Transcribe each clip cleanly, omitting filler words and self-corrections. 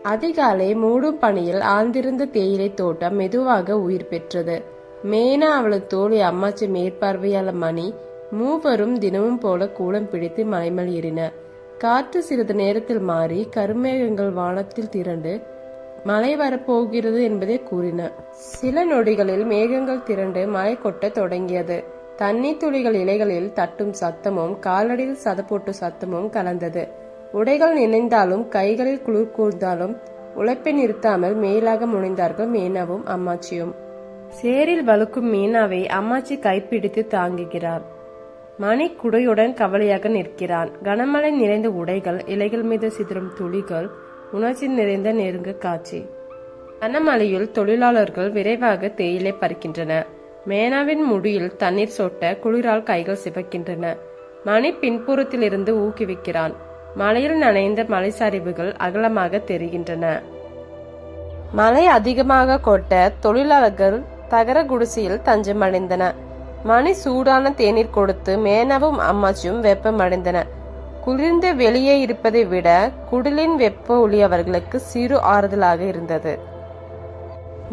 அதிகாலை மூடும் பணியில் ஆழ்ந்திருந்த தேயிலை தோட்டம் மெதுவாக உயிர் பெற்றது. மேனா, அவளது தோழி அம்மாச்சி, மேற்பார்வையாளர் மணி மூவரும் தினமும் போல கூடம் பிடித்து மலைமேல் ஏறினர். காற்று சிறிது நேரத்தில் மாறி கருமேகங்கள் வானத்தில் திரண்டு மழை வரப்போகிறது என்பதை கூறின. சில நொடிகளில் மேகங்கள் திரண்டு மழை கொட்ட தொடங்கியது. தண்ணீர் துளிகள் இலைகளில் தட்டும் சத்தமும் காலடியில் சதப்போட்டு சத்தமும் கலந்தது. உடைகள் நினைந்தாலும் கைகளில் குளிர் கூர்ந்தாலும் உழைப்பை நிறுத்தாமல் மேலாக முனைந்தார்கள் மேனாவும் அம்மாச்சியும். சேரில் வலுக்கும் மீனாவை அம்மாச்சி கைப்பிடித்து தாங்குகிறார். மணி குடையுடன் கவலையாக நிற்கிறான். கனமழை நிறைந்த உடைகள், இலைகள் மீது சிதறும் துளிகள், உணர்ச்சி நிறைந்த நெருங்க காட்சி. கனமழையில் தொழிலாளர்கள் விரைவாக தேயிலை பறிக்கின்றனர். மேனாவின் முடியில் தண்ணீர் சொட்ட குளிரால் கைகள் சிவக்கின்றன. மணி பின்புறத்தில் இருந்து ஊக்குவிக்கிறான். மழையில் நனைந்த மலை சரிவுகள் அகலமாக தெரிகின்றன. மழை அதிகமாக கொட்ட தொழிலாளர்கள் தகர குடிசையில் தஞ்சமடைந்தன. மணி சூடான தேநீர் கொடுத்து மேனாவும் அம்மாச்சியும் வெப்பமடைந்தன. குளிர்ந்து வெளியே இருப்பதை விட குடிலின் வெப்ப ஒளி அவர்களுக்கு சிறு ஆறுதலாக இருந்தது.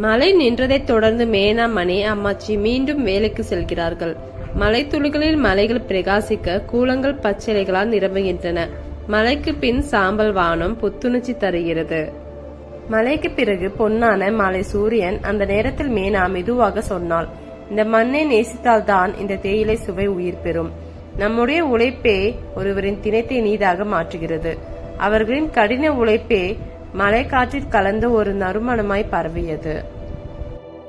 மழை நின்றதை தொடர்ந்து மேனா, மணி, அம்மாச்சி மீண்டும் வேலைக்கு செல்கிறார்கள். மலை துளிகளில் மலைகள் பிரகாசிக்க கூலங்கள் பச்சிலைகளால் நிரம்புகின்றன. மழைக்கு பின் சாம்பல் வானம் புத்துணர்ச்சி தருகிறது. மழைக்கு பிறகு பொன்னான மலை சூரியன். அந்த நேரத்தில் மேனா மெதுவாக சொன்னாள், இந்த மண்ணை நேசித்தால்தான் இந்த தேயிலை சுவை உயிர் பெறும். நம்முடைய உழைப்பே ஒருவரின் தினத்தை நீதாக மாற்றுகிறது. அவர்களின் கடின உழைப்பே மழை காற்றில் கலந்த ஒரு நறுமணமாய் பரவியது.